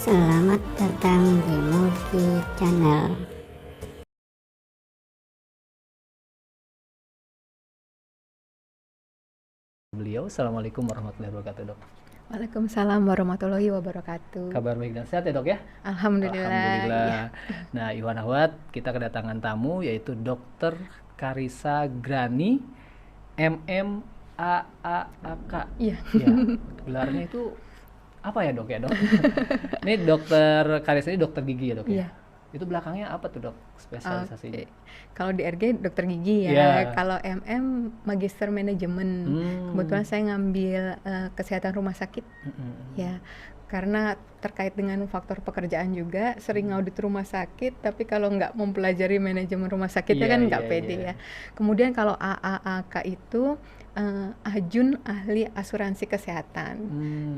Selamat datang di Mulki Channel. Beliau, Assalamualaikum warahmatullahi wabarakatuh, dok. Waalaikumsalam warahmatullahi wabarakatuh. Kabar baik dan sehat ya, dok ya? Alhamdulillah. Alhamdulillah. Ya. Nah, Iwan Ahwat, kita kedatangan tamu yaitu Dr. Karissa Grani, MMAAAK. Iya. Ya, gelarnya itu apa ya, dok ya, dok? Ini Dr. Karissa ini dokter gigi ya, dok ya? Iya. Itu belakangnya apa tuh, dok, spesialisasinya? Oke. Kalau di RG dokter gigi ya. Iya. Kalau MM Magister Manajemen. Kebetulan saya ngambil kesehatan rumah sakit. Ya. Karena terkait dengan faktor pekerjaan juga sering audit rumah sakit, tapi kalau nggak mempelajari manajemen rumah sakitnya Iya, kan nggak iya, pede iya. ya. Kemudian kalau AAAK itu Ajun Ahli Asuransi Kesehatan.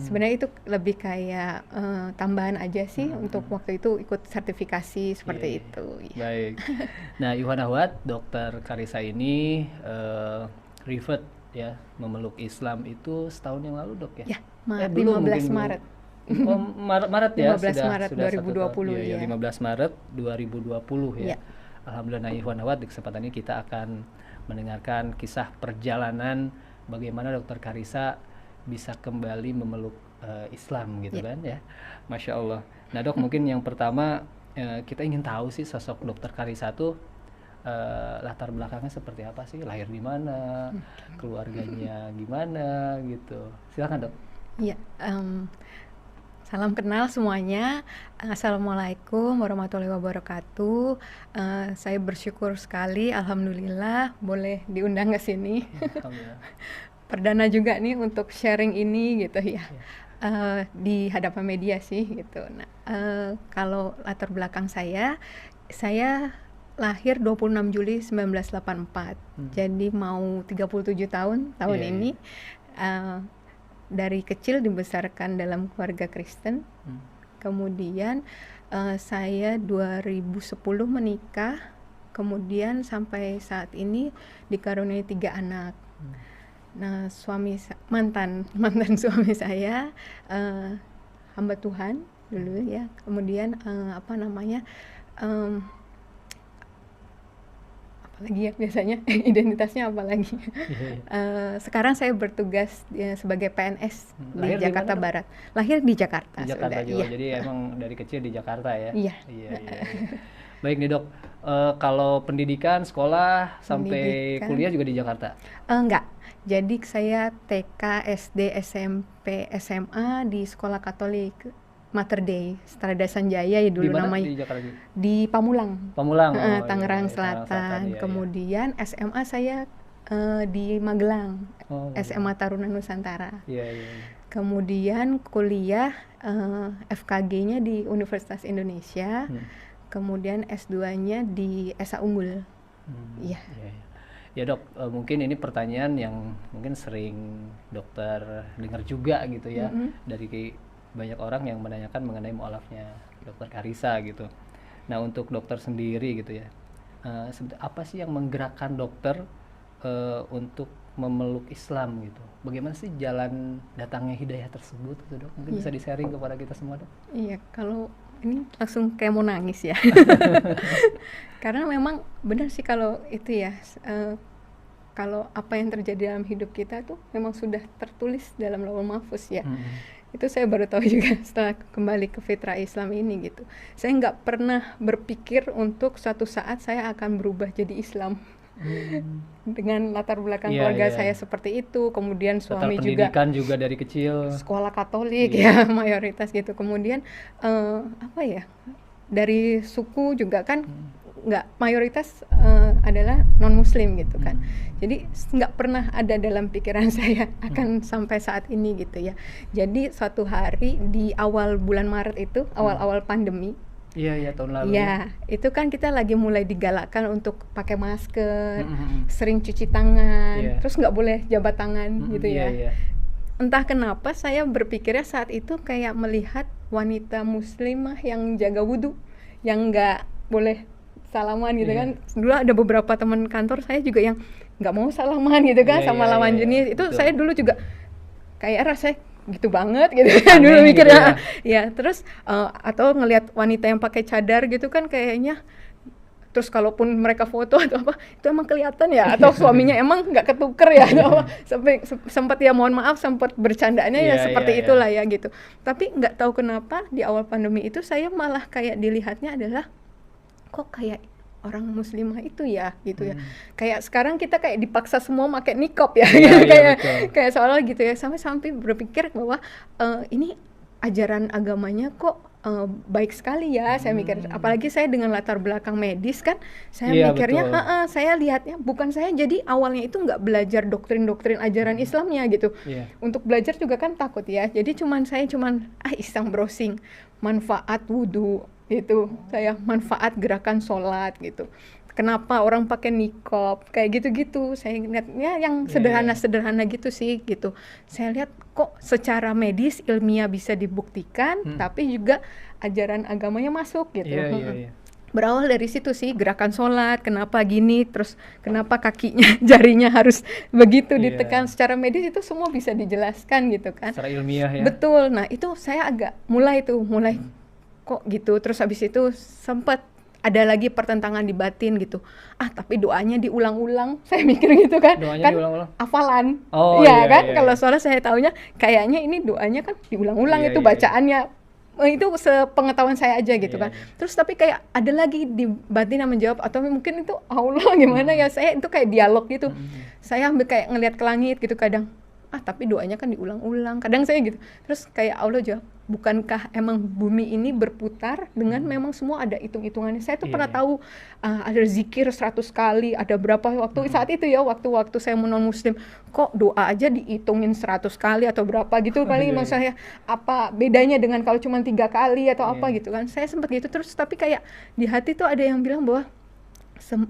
Sebenarnya itu lebih kayak tambahan aja sih untuk waktu itu ikut sertifikasi seperti Iya, iya. itu. Ya. Baik. Nah, Iwan Ahwat, Dr. Karissa ini revert ya, memeluk Islam itu setahun yang lalu, dok ya? Ya, Belum, 15 mungkin Maret. Oh, Maret ya, 15 Maret sudah 2020 ya, ya. 15 Maret 2020 ya. Ya. Alhamdulillah, nah, Iwan Ahwat, di kesempatan ini kita akan mendengarkan kisah perjalanan bagaimana Dr. Karissa bisa kembali memeluk Islam gitu Ya. kan ya. Masya Allah. Nah, dok, mungkin yang pertama kita ingin tahu sih sosok Dr. Karissa tuh latar belakangnya seperti apa sih, lahir di mana, keluarganya gimana gitu. Silakan, dok. Iya, salam kenal semuanya. Assalamualaikum warahmatullahi wabarakatuh. Saya bersyukur sekali, alhamdulillah boleh diundang ke sini. Alhamdulillah. Perdana juga nih untuk sharing ini gitu ya. Di hadapan media sih gitu. Nah, kalau latar belakang saya lahir 26 Juli 1984. Jadi mau 37 tahun Iya, ini. Dari kecil dibesarkan dalam keluarga Kristen. Kemudian saya 2010 menikah. Kemudian sampai saat ini dikaruniai 3 anak. Nah, mantan suami saya hamba Tuhan dulu ya. Kemudian apalagi ya biasanya identitasnya apalagi. Sekarang saya bertugas sebagai PNS Lahir di Jakarta di mana, Barat. Lahir di Jakarta. Di Jakarta sudah, juga, iya. jadi emang dari kecil di Jakarta ya? Iya. Iya. Baik nih, dok, kalau pendidikan, sekolah, sampai kuliah juga di Jakarta? Enggak, jadi saya TK, SD, SMP, SMA di sekolah Katolik Mater Dei, Strada Sanjaya ya dulu Di mana namanya. di Jakarta juga? Di Pamulang. Pamulang, Tangerang iya, Selatan. iya, iya. Kemudian SMA saya di Magelang, SMA Taruna Nusantara. Iya, iya, iya. Kemudian kuliah FKG-nya di Universitas Indonesia. Kemudian S2-nya di Esa Unggul. Iya. Ya, dok, mungkin ini pertanyaan yang mungkin sering dokter dengar juga gitu ya, dari banyak orang yang menanyakan mengenai mualafnya Dr. Karissa gitu. Nah, untuk dokter sendiri gitu ya, apa sih yang menggerakkan dokter untuk memeluk Islam gitu? Bagaimana sih jalan datangnya hidayah tersebut gitu, dok? Mungkin bisa di-sharing kepada kita semua, dok? Iya, kalau ini langsung kayak mau nangis ya. Karena memang benar sih kalau itu ya, kalau apa yang terjadi dalam hidup kita tuh memang sudah tertulis dalam Lauhul Mahfuz ya. Itu saya baru tahu juga setelah kembali ke fitrah Islam ini gitu. Saya nggak pernah berpikir untuk suatu saat saya akan berubah jadi Islam. Dengan latar belakang keluarga saya seperti itu, kemudian suami juga pendidikan juga dari kecil sekolah Katolik ya mayoritas gitu. Kemudian dari suku juga kan nggak mayoritas adalah non Muslim gitu kan. Jadi nggak pernah ada dalam pikiran saya akan sampai saat ini gitu ya. Jadi suatu hari di awal bulan Maret itu, awal-awal pandemi. Iya, tahun lalu. Ya, itu kan kita lagi mulai digalakkan untuk pakai masker, sering cuci tangan, terus nggak boleh jabat tangan gitu ya. Entah kenapa saya berpikirnya saat itu kayak melihat wanita muslimah yang jaga wudhu, yang nggak boleh salaman gitu kan. Dulu ada beberapa teman kantor saya juga yang nggak mau salaman gitu kan sama lawan jenis. Itu betul. Saya dulu juga kayak rasanya gitu banget gitu Aneh dulu gitu mikirnya ya. ya terus atau ngelihat wanita yang pakai cadar gitu kan kayaknya, terus kalaupun mereka foto atau apa itu emang kelihatan ya, atau suaminya emang nggak ketuker ya atau apa. Sampai sempat ya mohon maaf sempat bercandaannya ya Iya, seperti iya, itulah ya gitu. Tapi nggak tahu kenapa di awal pandemi itu saya malah kayak dilihatnya adalah kok kayak orang muslimah itu ya gitu ya. Kayak sekarang kita kayak dipaksa semua pakai niqab ya, Iya, iya, kayak betul. kayak seolah gitu ya, sampai berpikir bahwa ini ajaran agamanya kok baik sekali ya, saya mikir. Apalagi saya dengan latar belakang medis kan, saya Iya, mikirnya betul. saya lihatnya bukan saya jadi awalnya itu nggak belajar doktrin-doktrin ajaran Islamnya gitu. Iya. Untuk belajar juga kan takut ya, jadi saya cuman iseng browsing manfaat wudhu gitu, saya manfaat gerakan sholat gitu, kenapa orang pakai niqab kayak gitu-gitu. Saya lihatnya yang sederhana-sederhana gitu sih gitu. Saya lihat kok secara medis ilmiah bisa dibuktikan, tapi juga ajaran agamanya masuk gitu. Iya, iya, iya. Berawal dari situ sih, gerakan sholat kenapa gini, terus kenapa kakinya jarinya harus begitu Iya. ditekan, secara medis itu semua bisa dijelaskan gitu kan. Secara ilmiah ya. Betul. Nah itu saya agak mulai kok gitu. Terus habis itu sempat ada lagi pertentangan di batin gitu. Tapi doanya diulang-ulang. Saya mikir gitu kan. Doanya Kan diulang-ulang? hafalan. Oh, Iya iya, kan? iya, Kalau iya. soalnya saya taunya kayaknya ini doanya kan diulang-ulang, Iya, itu iya, iya. bacaannya. Itu sepengetahuan saya aja gitu kan. Iya, iya. Terus tapi kayak ada lagi di batin yang menjawab, atau mungkin itu Allah gimana ya. Saya itu kayak dialog gitu. Saya ambil kayak ngelihat ke langit gitu kadang. Tapi doanya kan diulang-ulang. Kadang saya gitu. Terus kayak Allah jawab, bukankah emang bumi ini berputar dengan memang semua ada hitung-hitungannya. Saya tuh Iya, pernah iya. tahu ada zikir 100 kali, ada berapa waktu saat itu ya, waktu saya non muslim, kok doa aja dihitungin 100 kali atau berapa gitu kali. Iya, Maksud iya. saya apa bedanya dengan kalau cuma 3 kali atau apa Iya. gitu kan. Saya sempat gitu. Terus tapi kayak di hati tuh ada yang bilang bahwa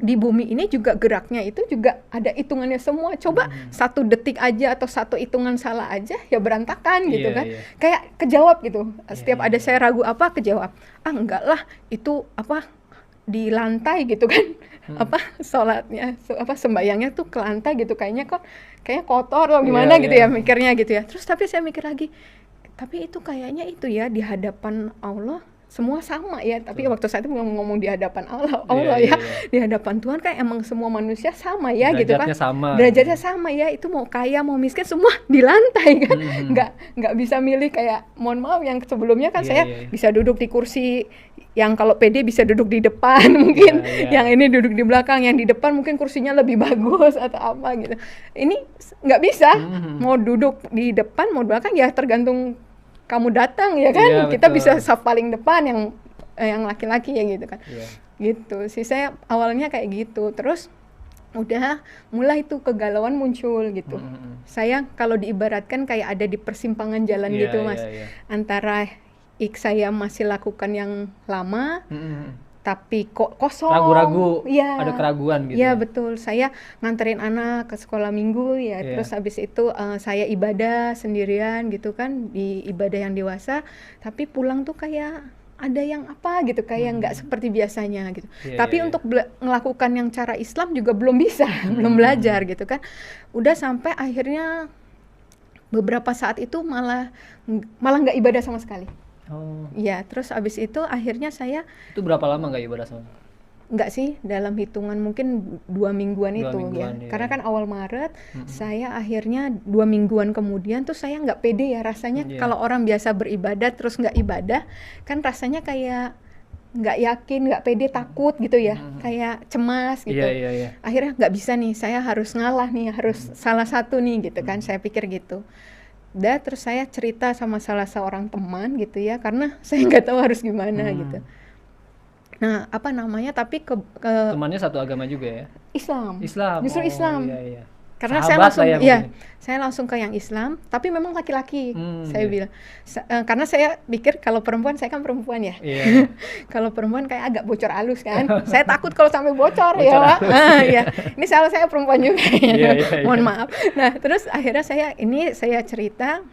di bumi ini juga geraknya itu juga ada hitungannya semua. Coba 1 detik aja atau 1 hitungan salah aja ya berantakan gitu Iya, kan. iya. Kayak kejawab gitu. Setiap iya, ada iya. saya ragu apa, kejawab. Enggak lah, itu apa di lantai gitu kan. Apa sholatnya, sembayangnya tuh ke lantai gitu, kayaknya kotor atau gimana Iya, gitu iya. ya mikirnya gitu ya. Terus tapi saya mikir lagi, tapi itu kayaknya itu ya di hadapan Allah semua sama ya. Tapi waktu saya itu ngomong di hadapan Allah Iya, ya, iya. di hadapan Tuhan kayak emang semua manusia sama ya gitu kan. Derajatnya sama. Derajatnya sama ya, itu mau kaya mau miskin semua di lantai kan. Nggak bisa milih kayak, mohon maaf, yang sebelumnya kan Iya, saya iya, iya. bisa duduk di kursi yang kalau PD bisa duduk di depan mungkin, Iya, iya. yang ini duduk di belakang, yang di depan mungkin kursinya lebih bagus atau apa gitu. Ini nggak bisa, mau duduk di depan mau di belakang ya tergantung kamu datang ya kan. Iya, Kita betul. bisa saf paling depan yang laki-laki ya gitu kan. Iya. Gitu sih, saya awalnya kayak gitu. Terus udah mulai tuh kegalauan muncul gitu. Saya kalau diibaratkan kayak ada di persimpangan jalan Iya, gitu iya, Mas, iya. antara saya masih lakukan yang lama tapi kok kosong, Ragu-ragu, iya, ada keraguan gitu iya ya? betul. Saya nganterin anak ke sekolah minggu ya, Iya. terus habis itu saya ibadah sendirian gitu kan, di ibadah yang dewasa, tapi pulang tuh kayak ada yang apa gitu, kayak nggak seperti biasanya gitu. Iya, Tapi iya, iya. untuk melakukan yang cara Islam juga belum bisa, belum belajar gitu kan. Udah sampai akhirnya beberapa saat itu malah nggak ibadah sama sekali. Oh, Ya, terus abis itu akhirnya saya itu berapa lama nggak ibadah sama? nggak sih, dalam hitungan mungkin 2 mingguan 2 itu mingguan, ya. iya. Karena kan awal Maret, saya akhirnya 2 mingguan kemudian tuh saya nggak pede ya rasanya. Iya. Kalau orang biasa beribadah terus nggak ibadah, kan rasanya kayak nggak yakin, nggak pede, takut gitu ya, kayak cemas gitu. Iya, iya, iya. Akhirnya nggak bisa nih, saya harus ngalah nih, harus salah satu nih gitu kan, saya pikir gitu. Udah, terus saya cerita sama salah seorang teman gitu ya, karena saya nggak tahu harus gimana gitu. Nah, apa namanya, tapi ke Temannya satu agama juga ya? Islam. Islam. Justru Oh, Islam. Iya, iya. Karena Sahabat saya langsung lah ya ya, mungkin. saya langsung ke yang Islam, tapi memang laki-laki. Saya Iya. bilang karena saya pikir kalau perempuan, saya kan perempuan ya. Iya. Kalau perempuan kayak agak bocor halus kan. Saya takut kalau sampai bocor Bocor ya, Pak. halus. Iya. Ini salah saya perempuan juga. Iya, iya, Mohon iya. maaf. Nah, terus akhirnya saya cerita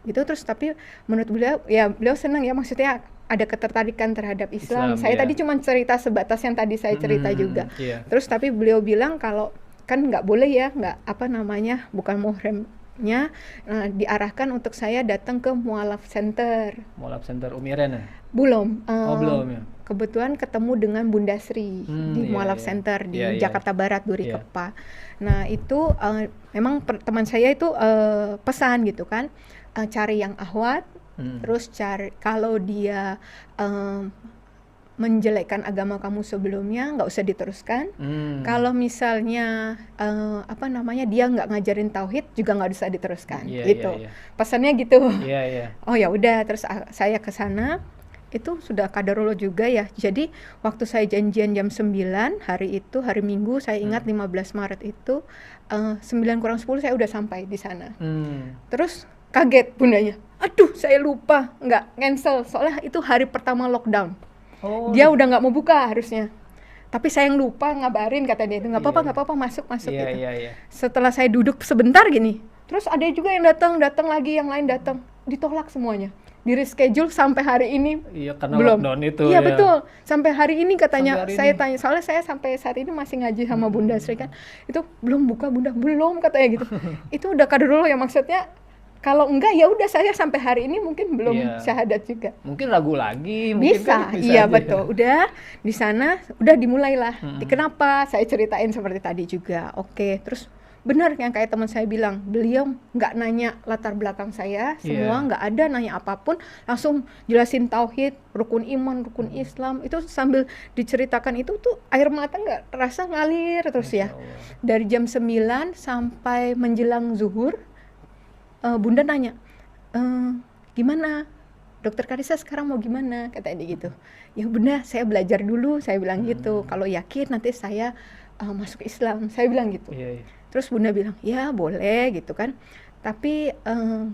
gitu, terus tapi menurut beliau senang ya, maksudnya ada ketertarikan terhadap Islam. Islam, Saya iya. tadi cuma cerita sebatas yang tadi saya cerita juga. Iya. Terus tapi beliau bilang kalau kan nggak boleh ya, nggak apa namanya, bukan muhrim akhirnya diarahkan untuk saya datang ke Mualaf Center. Mualaf Center Umi Ren ya? Belum. Belum ya. Kebetulan ketemu dengan Bunda Sri di Mualaf Center di Jakarta Barat, Duri Kepa. Nah itu memang teman saya itu pesan gitu kan, cari yang ahwat, terus cari kalau dia menjelekkan agama kamu sebelumnya nggak usah diteruskan. Kalau misalnya dia nggak ngajarin tauhid juga nggak usah diteruskan, gitu. Pesannya gitu. Oh ya udah, terus saya ke sana. Itu sudah kadarullah juga ya. Jadi waktu saya janjian jam 9 hari Minggu, saya ingat 15 Maret itu 9 kurang 10 saya udah sampai di sana. Terus kaget bundanya, aduh saya lupa nggak cancel soalnya itu hari pertama lockdown. Dia udah nggak mau buka harusnya, tapi saya yang lupa ngabarin, kata dia itu nggak apa-apa masuk gitu. Setelah saya duduk sebentar gini, terus ada juga yang datang lagi, yang lain datang, ditolak semuanya, di reschedule sampai hari ini. Karena belum lockdown itu. Iya betul, sampai hari ini katanya. Saya tanya, soalnya saya sampai saat ini masih ngaji sama Bunda Sri kan, itu belum buka Bunda, belum katanya gitu. Itu udah kader dulu ya, maksudnya kalau enggak ya udah saya sampai hari ini mungkin belum syahadat juga. Mungkin ragu lagi. Bisa iya aja. Betul. Udah di sana udah dimulailah. Kenapa? Saya ceritain seperti tadi juga. Oke, terus benar yang kayak teman saya bilang, beliau nggak nanya latar belakang saya, semua nggak ada nanya apapun, langsung jelasin tauhid, rukun iman, rukun Islam. Itu sambil diceritakan itu tuh air mata nggak terasa ngalir terus ya. Dari jam 9 sampai menjelang zuhur. Bunda nanya, gimana Dokter Karissa sekarang mau gimana, katanya dia gitu. Ya Bunda, saya belajar dulu, saya bilang gitu. Kalau yakin nanti saya masuk Islam, saya bilang gitu. Terus Bunda bilang, ya boleh gitu kan, tapi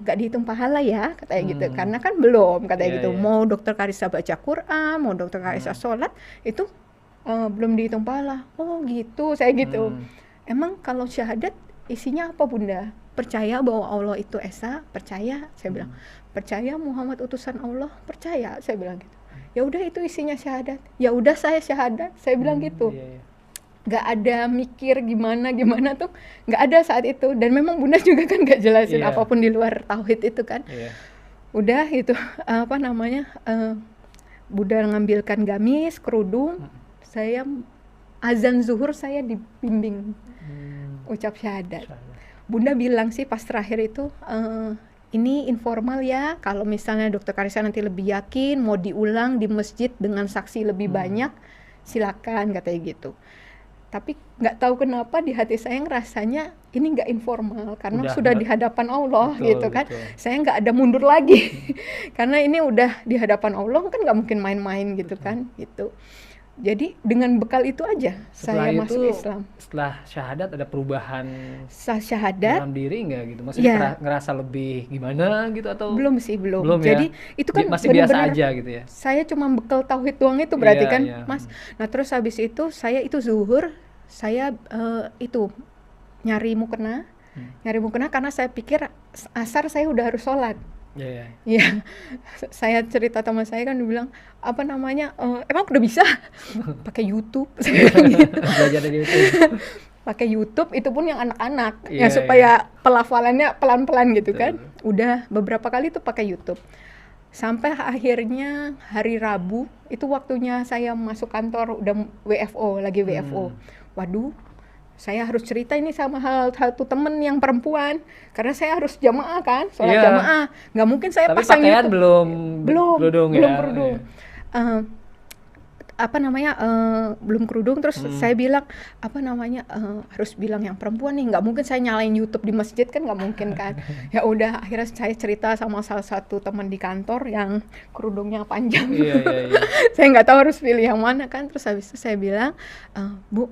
nggak dihitung pahala ya, katanya gitu. Karena kan belum, katanya gitu. Mau Dokter Karissa baca Quran, mau Dokter Karissa sholat, itu belum dihitung pahala. Oh gitu, saya gitu. Emang kalau syahadat isinya apa Bunda? Percaya bahwa Allah itu Esa, percaya, saya bilang. Percaya Muhammad utusan Allah, percaya, saya bilang gitu. Ya udah itu isinya syahadat. Ya udah saya syahadat, saya bilang gitu. Gak ada mikir gimana tuh, gak ada saat itu. Dan memang Bunda juga kan gak jelasin apapun di luar tauhid itu kan. Udah gitu, Bunda ngambilkan gamis, kerudung, saya azan zuhur saya dibimbing ucap syahadat. Bunda bilang sih pas terakhir itu, ini informal ya, kalau misalnya Dokter Karissa nanti lebih yakin mau diulang di masjid dengan saksi lebih banyak, silakan, katanya gitu. Tapi nggak tahu kenapa di hati saya ngerasanya ini nggak informal, karena sudah di hadapan Allah, gitu kan. Saya nggak ada mundur lagi, karena ini udah di hadapan Allah kan nggak mungkin main-main gitu kan, gitu. Jadi dengan bekal itu aja saya masuk Islam. Setelah syahadat ada perubahan syahadat dalam diri nggak gitu? Maksudnya ngerasa lebih gimana gitu atau? Belum sih, belum. Jadi itu kan masih biasa aja gitu ya? Saya cuma bekal tauhid doang itu berarti kan, Mas. Nah terus habis itu saya itu zuhur, saya itu nyari mukena karena saya pikir asar saya udah harus sholat. Iya, saya cerita teman saya kan, dia bilang emang udah bisa pakai YouTube, belajar dari YouTube. Pakai YouTube itu pun yang anak-anak, supaya pelafalannya pelan-pelan gitu kan. Udah beberapa kali tuh pakai YouTube, sampai akhirnya hari Rabu itu waktunya saya masuk kantor, udah WFO lagi. Waduh, saya harus cerita ini sama satu temen yang perempuan, karena saya harus jamaah kan, sholat jamaah, nggak mungkin saya tapi pasang pakaian YouTube. belum kerudung. Belum kerudung, terus saya bilang harus bilang yang perempuan nih, nggak mungkin saya nyalain YouTube di masjid kan, nggak mungkin kan. Ya udah akhirnya saya cerita sama salah satu teman di kantor yang kerudungnya panjang. Saya nggak tahu harus pilih yang mana kan. Terus habis itu saya bilang, Bu,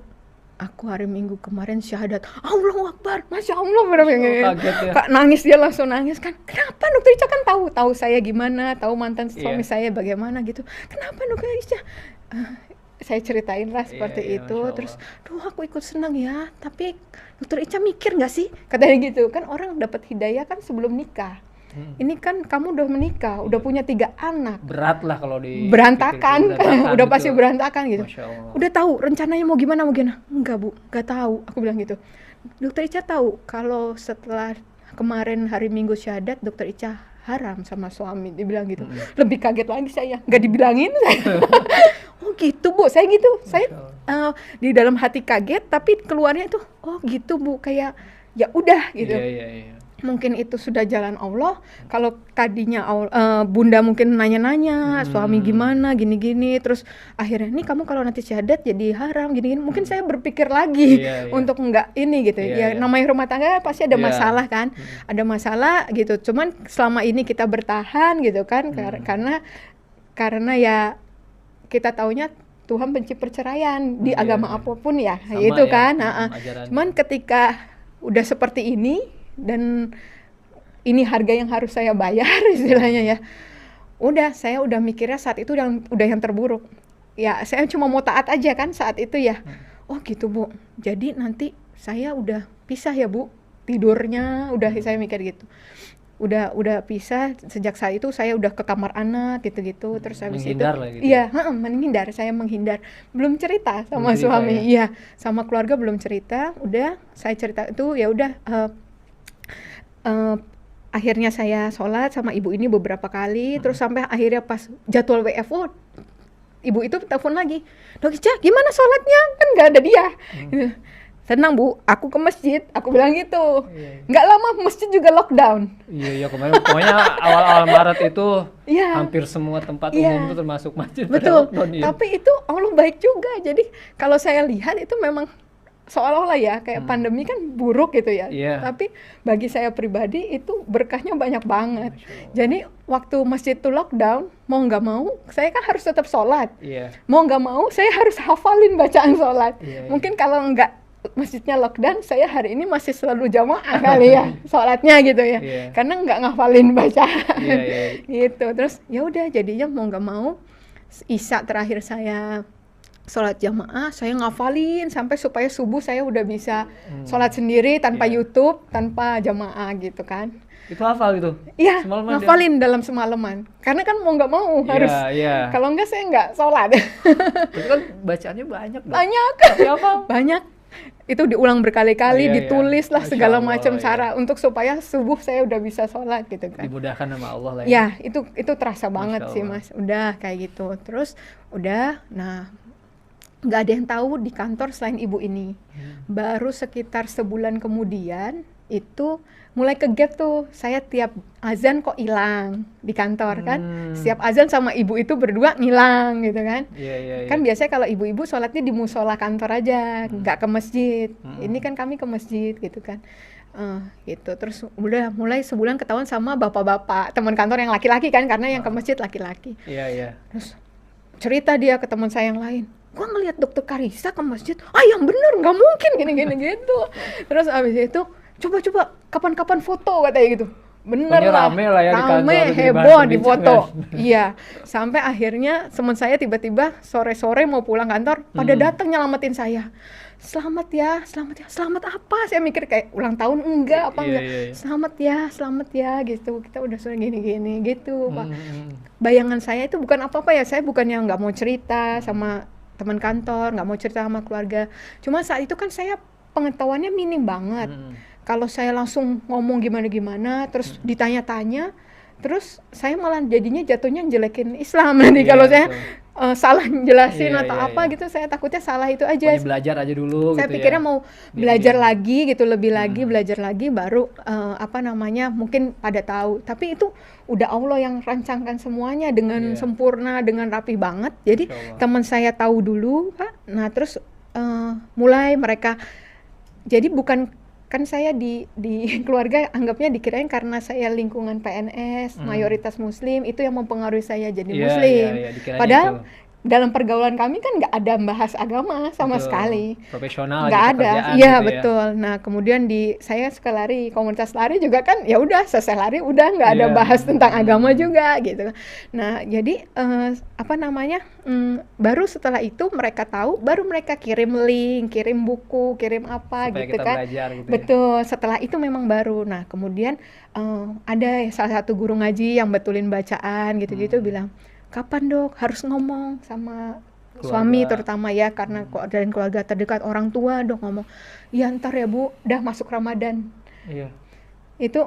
aku hari Minggu kemarin syahadat. Allahu Akbar, Masya Allah, benar-benar Kak nangis, dia langsung nangis kan. Kenapa Dokter Ica kan tahu saya gimana, tahu mantan suami saya bagaimana gitu. Kenapa Dokter Ica? Saya ceritain lah seperti itu. Terus, aku ikut senang ya. Tapi Dokter Ica mikir nggak sih? Katanya gitu kan, orang dapat hidayah kan sebelum nikah. Ini kan kamu udah menikah, udah punya 3 anak. Berat lah kalau berantakan udah gitu. Pasti berantakan gitu. Udah tahu rencananya mau gimana? Enggak Bu, enggak tahu. Aku bilang gitu. Dokter Ica tahu kalau setelah kemarin hari Minggu syahadat dokter Ica haram sama suami, dibilang gitu. Lebih kaget lagi saya, nggak dibilangin saya. Oh gitu Bu, saya gitu, saya di dalam hati kaget, tapi keluarnya itu oh gitu Bu, kayak ya udah gitu. Iya. Mungkin itu sudah jalan Allah. Kalau tadinya bunda mungkin nanya-nanya suami gimana gini-gini, terus akhirnya nih kamu kalau nanti syahadat jadi haram gini-gini, mungkin saya berpikir lagi untuk enggak ini gitu. Ya namanya rumah tangga pasti ada masalah kan, ada masalah gitu. Cuman selama ini kita bertahan gitu kan, karena ya kita taunya Tuhan benci perceraian di agama apapun ya, itu kan. Cuman ketika udah seperti ini dan ini harga yang harus saya bayar istilahnya ya, saya udah mikirnya saat itu udah yang terburuk ya, saya cuma mau taat aja kan saat itu ya. Oh gitu Bu, jadi nanti saya udah pisah ya Bu, tidurnya udah saya mikir gitu, udah pisah. Sejak saat itu saya udah ke kamar anak gitu-gitu, terus habis itu iya menghindar, saya menghindar, belum cerita sama suami ya? Iya, sama keluarga belum cerita. Udah saya cerita itu ya udah. Akhirnya saya sholat sama ibu ini beberapa kali, terus sampai akhirnya pas jadwal WFO, ibu itu telepon lagi, Dok Ica gimana sholatnya, kan nggak ada dia. Tenang Bu, aku ke masjid, aku bilang gitu. Nggak lama masjid juga lockdown. Iya kemarin pokoknya awal Maret itu hampir semua tempat umum itu termasuk masjid. Betul. Lockdown, Tapi itu Allah baik juga. Jadi kalau saya lihat itu memang seolah-olah ya kayak pandemi kan buruk gitu ya. Tapi bagi saya pribadi itu berkahnya banyak banget. Jadi waktu masjid itu lockdown, mau nggak mau saya kan harus tetap sholat. Mau nggak mau saya harus hafalin bacaan sholat. Mungkin kalau nggak masjidnya lockdown, saya hari ini masih selalu jamaah kali ya sholatnya gitu ya. Karena nggak ngafalin bacaan. Gitu. Terus ya udah jadinya mau nggak mau Isya terakhir saya sholat jamaah, saya ngafalin sampai supaya subuh saya udah bisa sholat sendiri tanpa YouTube, tanpa jamaah gitu kan. Itu hafal itu? Iya, ngafalin dalam semalaman. Karena kan mau nggak mau harus. Kalau enggak saya nggak sholat. Itu kan bacaannya banyak. Banyak. Tapi apa? Banyak. Itu diulang berkali-kali, ditulis lah segala macam cara untuk supaya subuh saya udah bisa sholat gitu kan. Dimudahkan sama Allah lah ya. Ya, itu terasa banget sih Mas. Udah kayak gitu. Terus udah, nah nggak ada yang tahu di kantor selain ibu ini. Baru sekitar sebulan kemudian itu mulai ke gap tuh, saya tiap azan kok hilang di kantor kan. Setiap azan sama ibu itu berdua ngilang gitu kan. Kan biasanya kalau ibu-ibu sholatnya di musola kantor aja, nggak ke masjid. Ini kan kami ke masjid gitu kan. Gitu. Terus udah mulai sebulan ketahuan sama bapak-bapak teman kantor yang laki-laki kan, karena yang ke masjid laki-laki. Terus cerita dia ke teman saya yang lain, gua ngelihat dokter Karissa ke masjid, yang bener nggak mungkin gini gitu. Terus abis itu coba kapan-kapan foto katanya gitu. Bener lah, rame lah ya di kantor, heboh di foto. Iya, sampai akhirnya teman saya tiba-tiba sore-sore mau pulang kantor, pada datang nyelamatin saya. Selamat ya, selamat apa? Saya mikir kayak ulang tahun enggak Selamat ya gitu. Kita udah sudah gini-gini gitu, Pak. Bayangan saya itu bukan apa-apa ya, saya bukannya nggak mau cerita sama teman kantor, nggak mau cerita sama keluarga. Cuma saat itu kan saya pengetahuannya minim banget. Kalau saya langsung ngomong gimana-gimana, terus ditanya-tanya, terus saya malah jadinya jatuhnya jelekin Islam nanti kalau saya salah jelasin atau apa gitu. Saya takutnya salah itu aja. Belajar aja dulu. Saya gitu pikirnya ya. mau belajar lagi gitu, lebih lagi belajar lagi baru mungkin pada tahu. Tapi itu udah Allah yang rancangkan semuanya dengan sempurna, dengan rapi banget. Jadi teman saya tahu dulu, Pak. Nah terus mulai mereka, jadi bukan kan saya di keluarga anggapnya dikirain karena saya lingkungan PNS mayoritas muslim itu yang mempengaruhi saya jadi muslim. Padahal dalam pergaulan kami kan nggak ada bahas agama sama sekali. Profesional nggak aja ada. Iya gitu betul. Nah kemudian saya suka lari, komunitas lari juga kan ya udah selesai lari udah nggak ada bahas tentang agama juga gitu. Nah jadi baru setelah itu mereka tahu, baru mereka kirim link, kirim buku, kirim apa supaya gitu kan. Gitu betul. Setelah itu memang baru. Nah kemudian ada salah satu guru ngaji yang betulin bacaan gitu-gitu bilang, kapan Dok harus ngomong sama keluarga, suami terutama ya, karena dan keluarga terdekat, orang tua Dok ngomong, ya ntar ya Bu, udah masuk Ramadan. itu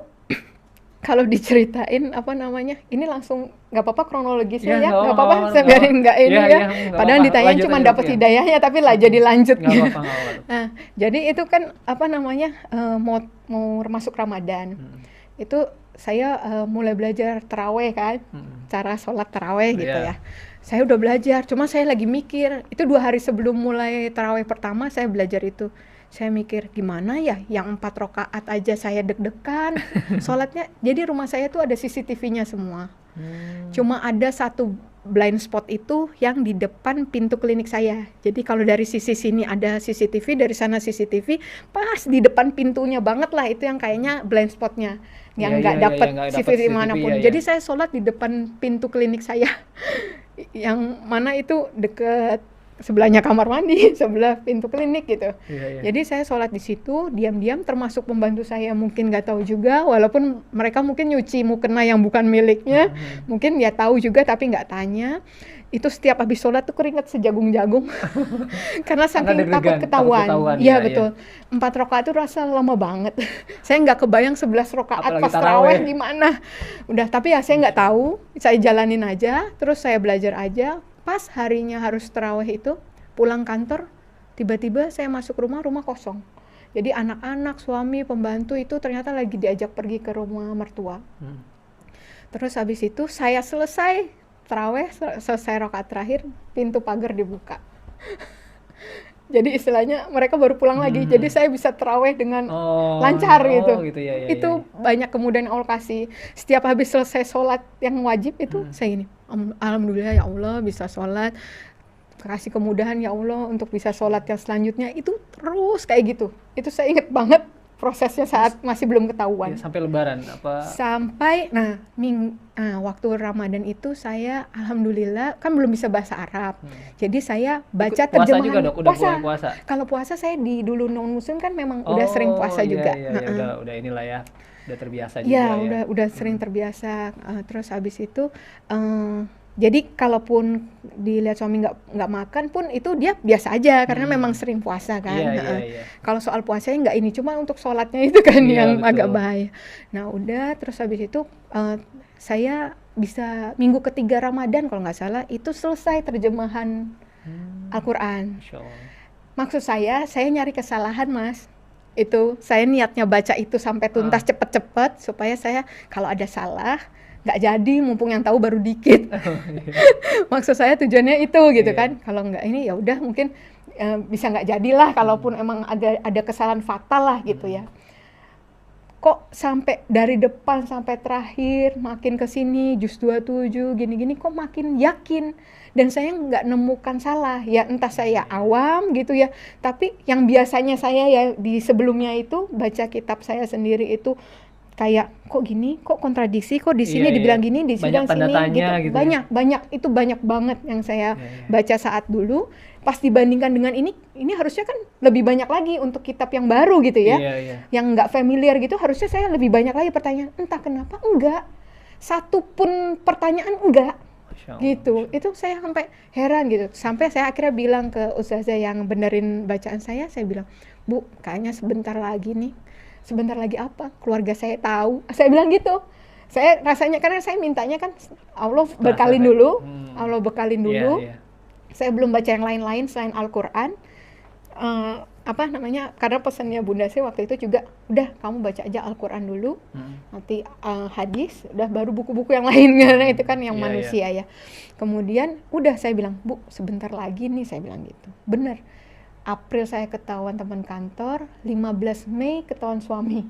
kalau diceritain apa namanya, ini langsung nggak apa-apa kronologisnya Ya, ya, nggak nggak apa-apa, apa-apa, saya nggak biarin nggak ini Iya, ya. iya, nggak Padahal apa-apa. ditanya Lanjut cuma aja, dapat Dok, ya. hidayahnya, tapi lah jadi lanjut. Nggak apa-apa, nggak apa-apa. Nah, jadi itu kan apa namanya, mau masuk Ramadan. Itu saya mulai belajar taraweh kan, cara sholat taraweh gitu Iya. ya. Saya udah belajar, cuma saya lagi mikir, itu 2 hari sebelum mulai taraweh pertama saya belajar itu. Saya mikir gimana ya, yang 4 rakaat aja saya deg-degan sholatnya. Jadi rumah saya tuh ada CCTV-nya semua. Cuma ada satu blind spot itu yang di depan pintu klinik saya. Jadi kalau dari sisi sini ada CCTV, dari sana CCTV, pas di depan pintunya banget lah, itu yang kayaknya blind spotnya, yang Iya, nggak iya, iya, dapet nggak dapet CCTV CCTV, manapun. iya, Jadi iya. saya sholat di depan pintu klinik saya, yang mana itu deket sebelahnya kamar mandi, sebelah pintu klinik gitu. Iya, iya. Jadi saya sholat di situ, diam-diam, termasuk pembantu saya mungkin nggak tahu juga, walaupun mereka mungkin nyuci mukena yang bukan miliknya, mungkin dia tahu juga tapi nggak tanya. Itu setiap habis sholat tuh keringat sejagung-jagung, karena saking deg-degan, takut takut ketahuan. ketahuan, Iya iya, betul. 4 rakaat itu rasa lama banget. Saya nggak kebayang 11 rakaat Apalagi pas taraweh. taraweh gimana. Udah, tapi ya saya nggak tahu, saya jalanin aja, terus saya belajar aja. Pas harinya harus taraweh itu, pulang kantor, tiba-tiba saya masuk rumah kosong. Jadi anak-anak, suami, pembantu itu ternyata lagi diajak pergi ke rumah mertua. Terus habis itu saya selesai taraweh, selesai rakaat terakhir, pintu pagar dibuka. Jadi istilahnya mereka baru pulang lagi. Jadi saya bisa taraweh dengan Oh, lancar gitu. ya, ya, Itu banyak kemudahan Allah kasih. Setiap habis selesai sholat yang wajib itu saya gini, alhamdulillah ya Allah bisa sholat, kasih kemudahan ya Allah untuk bisa sholat yang selanjutnya. Itu terus kayak gitu. Itu saya inget banget prosesnya saat masih belum ketahuan. ya. Sampai Lebaran apa? Sampai waktu Ramadan itu saya alhamdulillah kan belum bisa bahasa Arab. Jadi saya baca Puasa terjemahan. juga, Dok? Udah mulai puasa? Kalau puasa saya dulu non muslim kan memang udah sering puasa iya, juga. Iya, iya, udah inilah ya. Udah terbiasa juga Ya, ya. udah sering terbiasa. Terus habis itu jadi kalaupun dilihat suami nggak makan pun itu dia biasa aja karena memang sering puasa kan. Iya, iya, iya. Kalau soal puasanya nggak ini, cuma untuk sholatnya itu kan Iya, yang betul. agak bahaya. Nah udah, terus habis itu saya bisa minggu ketiga Ramadan kalau nggak salah itu selesai terjemahan Al-Quran. Masya Allah. Maksud saya nyari kesalahan mas. Itu saya niatnya baca itu sampai tuntas cepet-cepet supaya saya kalau ada salah nggak jadi, mumpung yang tahu baru dikit. Maksud saya tujuannya itu gitu kan. Kalau nggak ini ya udah mungkin bisa nggak jadilah, kalaupun emang ada kesalahan fatal lah gitu ya. Kok sampai dari depan sampai terakhir makin kesini juz 27 gini-gini kok makin yakin, dan saya nggak nemukan salah ya, entah saya awam gitu ya, tapi yang biasanya saya ya di sebelumnya itu baca kitab saya sendiri itu kayak kok gini, kok kontradiksi, kok di sini Iya, dibilang iya. gini, di Banyak sini tanda tanya gitu. gitu ya. Banyak itu banyak banget yang saya baca saat dulu. Pas dibandingkan dengan ini harusnya kan lebih banyak lagi untuk kitab yang baru gitu ya. Iya, iya. Yang nggak familiar gitu, harusnya saya lebih banyak lagi pertanyaan. Entah kenapa enggak. Satu pun pertanyaan enggak. Masya Allah, Gitu. Masya Allah. Itu saya sampai heran gitu. Sampai saya akhirnya bilang ke ustazah yang benerin bacaan saya bilang, "Bu, kayaknya sebentar lagi nih." Sebentar lagi apa? Keluarga saya tahu. Saya bilang gitu. Saya rasanya karena saya mintanya kan Allah bekalin dulu. Allah bekalin dulu. Iya, iya. Saya belum baca yang lain-lain selain Al-Quran. Karena pesannya Bunda saya waktu itu juga, udah kamu baca aja Al-Quran dulu, nanti hadis, udah baru buku-buku yang lain, karena itu kan yang Iya, manusia ya. Kemudian udah saya bilang, Bu, sebentar lagi nih, saya bilang gitu. Bener, April saya ketahuan teman kantor, 15 Mei ketahuan suami.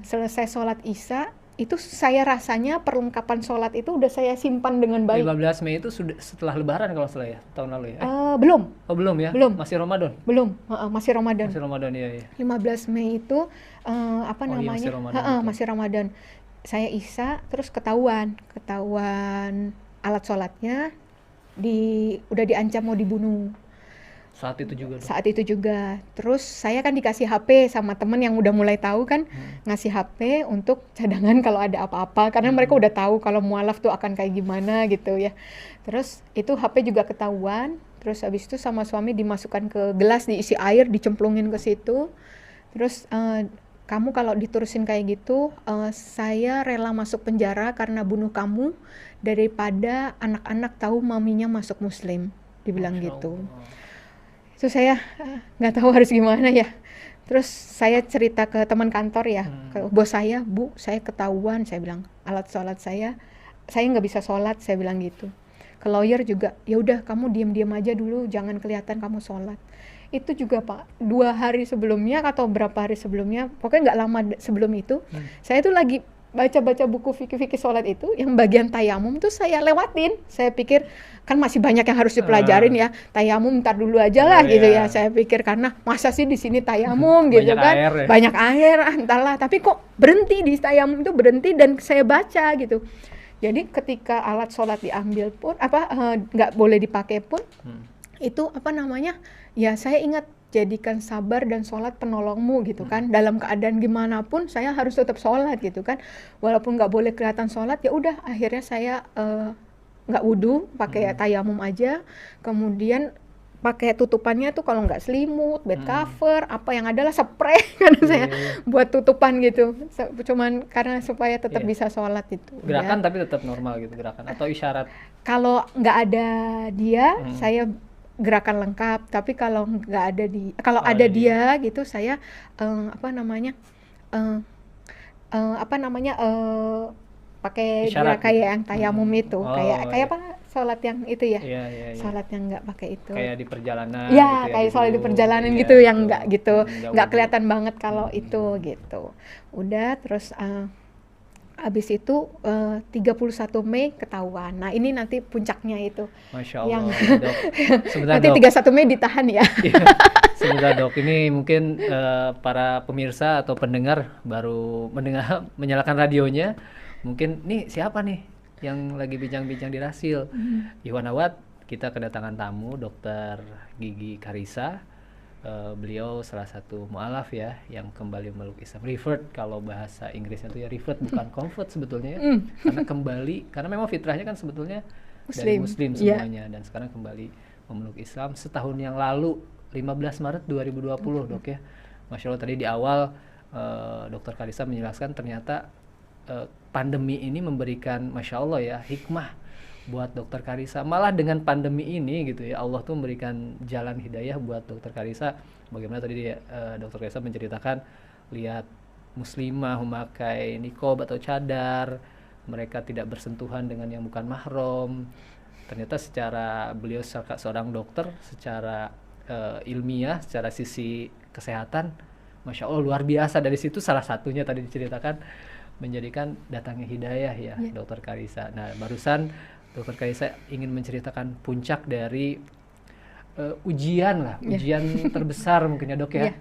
Selesai sholat Isya, itu saya rasanya perlengkapan sholat itu udah saya simpan dengan baik. 15 Mei itu sudah setelah Lebaran kalau salah ya, tahun lalu ya? Belum. Oh belum ya? Belum. Masih Ramadan? Belum, masih Ramadan. Masih Ramadan, iya, iya. 15 Mei itu masih Ramadan itu. masih Ramadan. Saya Isya terus ketahuan alat sholatnya udah diancam mau dibunuh. Saat itu juga dong. Saat itu juga. Terus saya kan dikasih HP sama temen yang udah mulai tahu kan, ngasih HP untuk cadangan kalau ada apa-apa, karena mereka udah tahu kalau mualaf tuh akan kayak gimana gitu ya. Terus itu HP juga ketahuan. Terus habis itu sama suami dimasukkan ke gelas, diisi air, dicemplungin ke situ. Terus kamu kalau diterusin kayak gitu, saya rela masuk penjara karena bunuh kamu daripada anak-anak tahu maminya masuk Muslim, dibilang Masya gitu. Allah. Itu saya nggak tahu harus gimana ya. Terus saya cerita ke teman kantor ya, ke bos saya, Bu, saya ketahuan, saya bilang alat sholat saya nggak bisa sholat, saya bilang gitu. Ke lawyer juga, ya udah kamu diam-diam aja dulu, jangan kelihatan kamu sholat. Itu juga Pak, 2 hari sebelumnya atau berapa hari sebelumnya, pokoknya nggak lama sebelum itu, saya tuh lagi baca-baca buku fikih-fikih sholat itu, yang bagian tayamum tuh saya lewatin. Saya pikir kan masih banyak yang harus dipelajarin ya, tayamum ntar dulu aja lah gitu ya. Saya pikir karena masa sih di sini tayamum gitu Banyak kan, air ya. banyak air, entahlah. Tapi kok berhenti di tayamum itu berhenti dan saya baca gitu. Jadi ketika alat sholat diambil pun nggak boleh dipakai pun, itu ya saya ingat, jadikan sabar dan sholat penolongmu gitu kan, dalam keadaan gimana pun saya harus tetap sholat gitu kan, walaupun nggak boleh kelihatan sholat, ya udah akhirnya saya nggak wudu, pakai tayamum aja, kemudian pakai tutupannya tuh kalau nggak selimut, bed cover, apa yang adalah spray karena saya buat tutupan gitu, cuman karena supaya tetap bisa sholat itu. Gerakan ya. tapi tetap normal gitu gerakan atau isyarat? Kalau nggak ada dia, saya gerakan lengkap. Tapi kalau nggak ada ada dia gitu, saya pakai Isyarat kayak gitu. yang tayamum itu, kayak apa sholat yang itu ya, Iya. sholat yang nggak pakai itu. Kayak di perjalanan Ya, gitu kayak sholat di duduk, perjalanan iya, gitu, yang nggak gitu, nggak nggak wudu. kelihatan banget kalau itu gitu. Udah, terus habis itu 31 Mei ketahuan. Nah, ini nanti puncaknya itu. Masya Yang Allah, Dok. Sebentar, nanti Dok. 31 Mei ditahan ya. Iya, sebentar Dok, ini mungkin para pemirsa atau pendengar baru menyalakan radionya, mungkin nih siapa nih yang lagi bincang-bincang di Rasil. Iwan Awad, kita kedatangan tamu Dokter Gigi Karissa. Beliau salah satu mu'alaf ya yang kembali memeluk Islam, revert kalau bahasa Inggrisnya itu ya, revert bukan convert sebetulnya ya. Karena kembali, karena memang fitrahnya kan sebetulnya dari Muslim semuanya, dan sekarang kembali memeluk Islam setahun yang lalu, 15 Maret 2020 Dok ya. Masya Allah, tadi di awal Dokter Karissa menjelaskan ternyata pandemi ini memberikan Masya Allah ya hikmah buat Dokter Karissa. Malah dengan pandemi ini gitu ya, Allah tuh memberikan jalan hidayah buat Dokter Karissa. Bagaimana tadi Dokter Karissa menceritakan, lihat muslimah memakai niqab atau cadar, mereka tidak bersentuhan dengan yang bukan mahram. Ternyata secara beliau seorang dokter, secara ilmiah, secara sisi kesehatan, Masya Allah luar biasa. Dari situ salah satunya tadi diceritakan menjadikan datangnya hidayah ya, Dokter Karissa. Nah, barusan Dokter Karissa ingin menceritakan puncak dari ujian lah, ujian terbesar mungkin ya Dok ya,